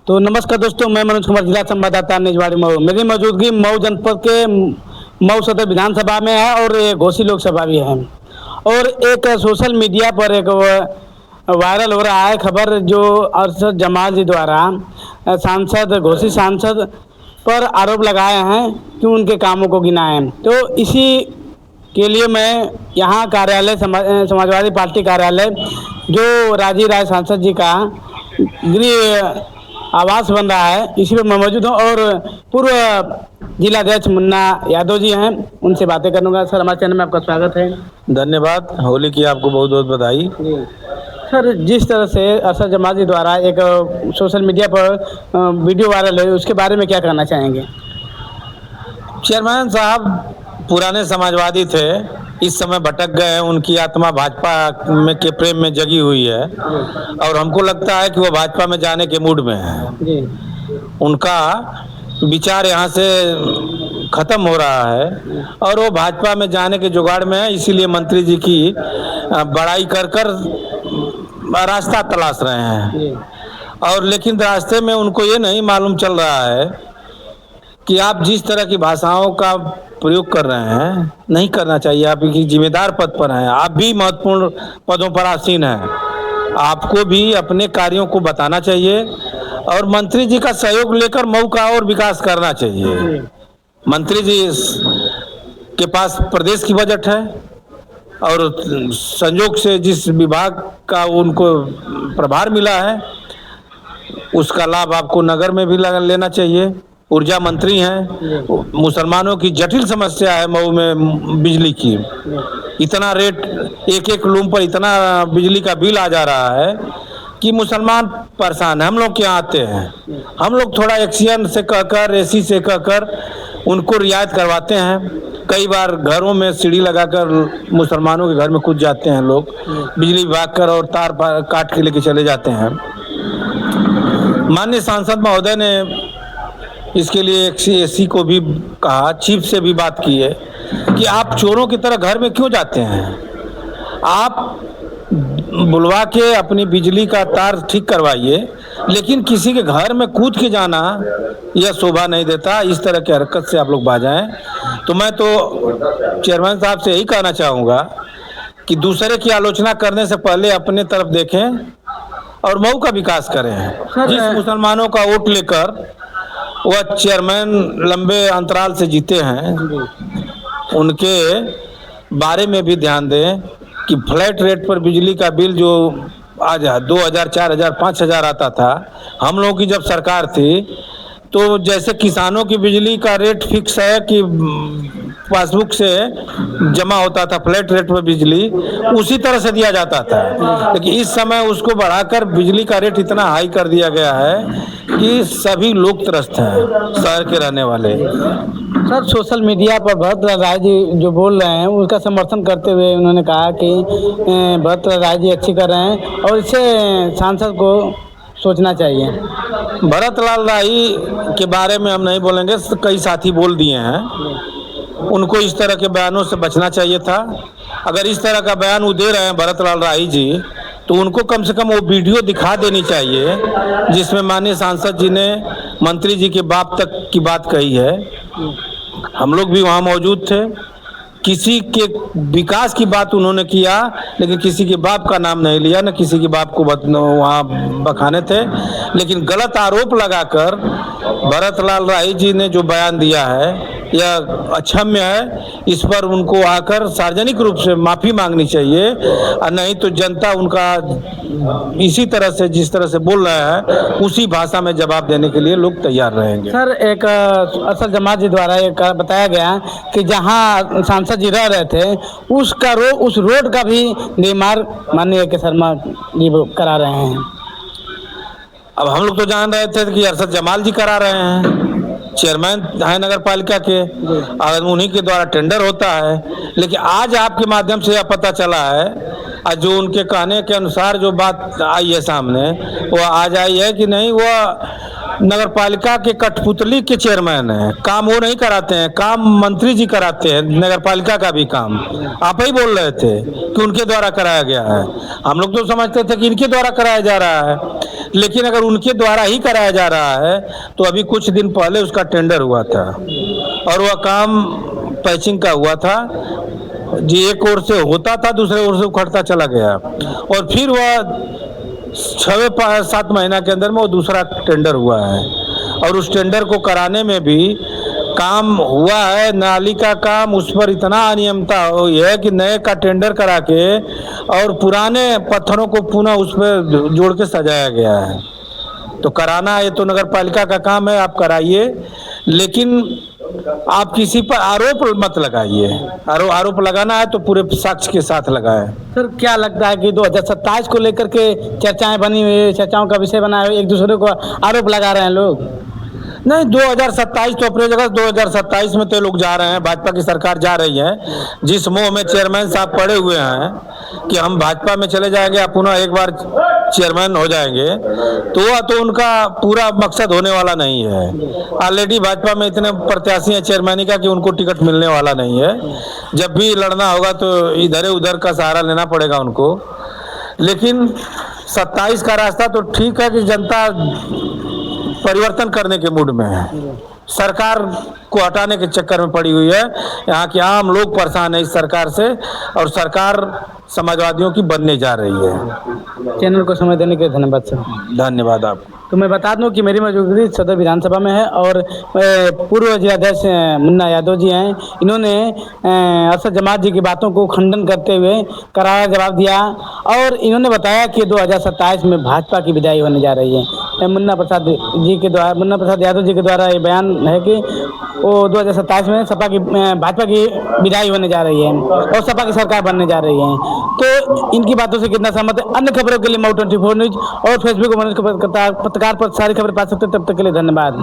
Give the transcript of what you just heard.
तो नमस्कार दोस्तों, मैं मनोज कुमार, जिला संवाददाता निजवाड़ी मऊ। मेरी मौजूदगी मऊ जनपद के मऊ सदर विधानसभा में है और ये घोसी लोकसभा भी है। और एक सोशल मीडिया पर एक वायरल हो रहा है खबर, जो अरशद जमाल जी द्वारा सांसद घोसी सांसद पर आरोप लगाए हैं कि उनके कामों को गिनाएं। तो इसी के लिए मैं यहाँ कार्यालय समाजवादी पार्टी कार्यालय, जो राजीव राय सांसद जी का गृह आवास बन रहा है, इसी पर मैं मौजूद हूँ और पूर्व जिलाध्यक्ष मुन्ना यादव जी हैं, उनसे बातें करूँगा। सर, हमारे चैनल में आपका स्वागत है। धन्यवाद। होली की आपको बहुत बहुत बधाई। सर, जिस तरह से अरशद जमाल जी द्वारा एक सोशल मीडिया पर वीडियो वायरल है, उसके बारे में क्या कहना चाहेंगे? चेयरमैन साहब पुराने समाजवादी थे, इस समय भटक गए। उनकी आत्मा भाजपा में के प्रेम में जगी हुई है और हमको लगता है कि वो भाजपा में जाने के मूड में है। जी। उनका विचार यहाँ से खत्म हो रहा है और वो भाजपा में जाने के जुगाड़ में है। इसीलिए मंत्री जी की बड़ाई कर कर रास्ता तलाश रहे हैं और लेकिन रास्ते में उनको ये नहीं मालूम चल रहा है कि आप जिस तरह की भाषाओं का प्रयोग कर रहे हैं, नहीं करना चाहिए। आप एक जिम्मेदार पद पर हैं, आप भी महत्वपूर्ण पदों पर आसीन हैं, आपको भी अपने कार्यों को बताना चाहिए और मंत्री जी का सहयोग लेकर मऊ का और विकास करना चाहिए। मंत्री जी के पास प्रदेश की बजट है और संयोग से जिस विभाग का उनको प्रभार मिला है, उसका लाभ आपको नगर में भी लेना चाहिए। ऊर्जा मंत्री हैं, मुसलमानों की जटिल समस्या है मऊ में बिजली की। इतना रेट, एक एक लूम पर इतना बिजली का बिल आ जा रहा है कि मुसलमान परेशान है। हम लोग क्या आते हैं, हम लोग थोड़ा एक्सियन से कहकर, एसी से कहकर उनको रियायत करवाते हैं। कई बार घरों में सीढ़ी लगाकर मुसलमानों के घर में कूद जाते हैं लोग, बिजली भाग कर और तार काट के लेके चले जाते हैं। माननीय सांसद महोदय ने इसके लिए एसी को भी कहा, चीफ से भी बात की है कि आप चोरों की तरह घर में क्यों जाते हैं। आप बुलवा के अपनी बिजली का तार ठीक करवाइए, लेकिन किसी के घर में कूद के जाना यह शोभा नहीं देता। इस तरह की हरकत से आप लोग बाज आएं। तो मैं तो चेयरमैन साहब से यही कहना चाहूँगा कि दूसरे की आलोचना करने से पहले अपने तरफ देखें और मऊ का विकास करें। जिस मुसलमानों का वोट लेकर वह चेयरमैन लंबे अंतराल से जीते हैं, उनके बारे में भी ध्यान दें कि फ्लैट रेट पर बिजली का बिल जो आज 2000, 4000, 5000 आता था, हम लोगों की जब सरकार थी तो जैसे किसानों की बिजली का रेट फिक्स है कि पासबुक से जमा होता था फ्लैट रेट पर बिजली, उसी तरह से दिया जाता था। लेकिन इस समय उसको बढ़ाकर बिजली का रेट इतना हाई कर दिया गया है कि सभी लोग त्रस्त हैं, शहर के रहने वाले। सर, सोशल मीडिया पर भरत राय जी जो बोल रहे हैं, उसका समर्थन करते हुए उन्होंने कहा कि भरत राय जी अच्छी कर रहे हैं और इससे सांसद को सोचना चाहिए। भरत लाल राही के बारे में हम नहीं बोलेंगे, कई साथी बोल दिए हैं। उनको इस तरह के बयानों से बचना चाहिए था। अगर इस तरह का बयान वो दे रहे हैं भरत लाल राही जी, तो उनको कम से कम वो वीडियो दिखा देनी चाहिए जिसमें माननीय सांसद जी ने मंत्री जी के बाप तक की बात कही है। हम लोग भी वहाँ मौजूद थे। किसी के विकास की बात उन्होंने किया, लेकिन किसी के बाप का नाम नहीं लिया, न किसी के बाप को वहाँ बखाने थे। लेकिन गलत आरोप लगाकर भरत लाल राही जी ने जो बयान दिया है यह अक्षम्य है। इस पर उनको आकर सार्वजनिक रूप से माफ़ी मांगनी चाहिए, और नहीं तो जनता उनका इसी तरह से, जिस तरह से बोल रहे हैं, उसी भाषा में जवाब देने के लिए लोग तैयार रहेंगे। सर, एक अरशद जमाल जी द्वारा एक बताया गया कि जहां सांसद जी रह रहे थे उस रोड का भी निर्माण माननीय के शर्मा जी करा रहे हैं। अब हम लोग तो जान रहे थे कि अरशद जमाल जी करा रहे हैं, चेयरमैन है नगर पालिका के और उन्हीं के द्वारा टेंडर होता है। लेकिन आज आपके माध्यम से यह पता चला है, और जो उनके कहने के अनुसार जो बात आई है सामने, वो आज आई है कि नहीं, वो नगर पालिका के कठपुतली के चेयरमैन हैं। काम वो नहीं कराते हैं, काम मंत्री जी कराते हैं। नगर पालिका का भी काम आप ही बोल रहे थे कि उनके द्वारा कराया गया है। हम लोग तो समझते थे कि इनके द्वारा कराया जा रहा है, लेकिन अगर उनके द्वारा ही कराया जा रहा है तो अभी कुछ दिन पहले उसका टेंडर हुआ था और वह काम पैचिंग का हुआ था जी, एक ओर से होता था दूसरे ओर से उखड़ता चला गया और फिर वह 6-7 महीना के अंदर में वो दूसरा टेंडर हुआ है और उस टेंडर को कराने में भी काम हुआ है। नाली का काम उस पर इतना अनियमितता हुई है कि नए का टेंडर करा के और पुराने पत्थरों को पुनः उस पर जोड़ के सजाया गया है। तो कराना ये तो नगर पालिका का काम है, आप कराइए, लेकिन आप किसी पर आरोप मत लगाइए। आरोप लगाना है तो पूरे साक्ष्य के साथ लगाएं। सर क्या लगता है कि 2027 को लेकर के चर्चाएं बनी हुई है, चर्चाओं का विषय बना है, एक दूसरे को आरोप लगा रहे हैं लोग? नहीं, 2027 तो अपनी जगह 2027 में तो लोग जा रहे हैं, भाजपा की सरकार जा रही है। जिस मोह में चेयरमैन साहब पड़े हुए हैं कि हम भाजपा में चले जाएंगे या पुनः एक बार चेयरमैन हो जाएंगे, तो वह तो उनका पूरा मकसद होने वाला नहीं है। ऑलरेडी भाजपा में इतने प्रत्याशी हैं चेयरमैनी का कि उनको टिकट मिलने वाला नहीं है। जब भी लड़ना होगा तो इधर उधर का सहारा लेना पड़ेगा उनको। लेकिन 27 का रास्ता तो ठीक है कि जनता परिवर्तन करने के मूड में है, सरकार को हटाने के चक्कर में पड़ी हुई है। यहाँ के आम लोग परेशान है इस सरकार से और सरकार समाजवादियों की बनने जा रही है। चैनल को समय देने के लिए धन्यवाद सर। धन्यवाद आपको। तो मैं बता दूं कि मेरी मौजूदगी सदर विधानसभा में है और पूर्व जिलाध्यक्ष मुन्ना यादव जी हैं। इन्होंने असद जमात जी की बातों को खंडन करते हुए करारा जवाब दिया और इन्होंने बताया कि 2027 में भाजपा की विदाई होने जा रही है। मुन्ना प्रसाद यादव जी के द्वारा ये बयान है कि वो 2027 में भाजपा की विदाई होने जा रही है और सपा की सरकार बनने जा रही है। तो इनकी बातों से कितना सहमत है? अन्य खबरों के लिए मऊ 24 न्यूज और फेसबुक पत्रकार पर सारी खबरें पा सकते हैं। तब तक के लिए धन्यवाद।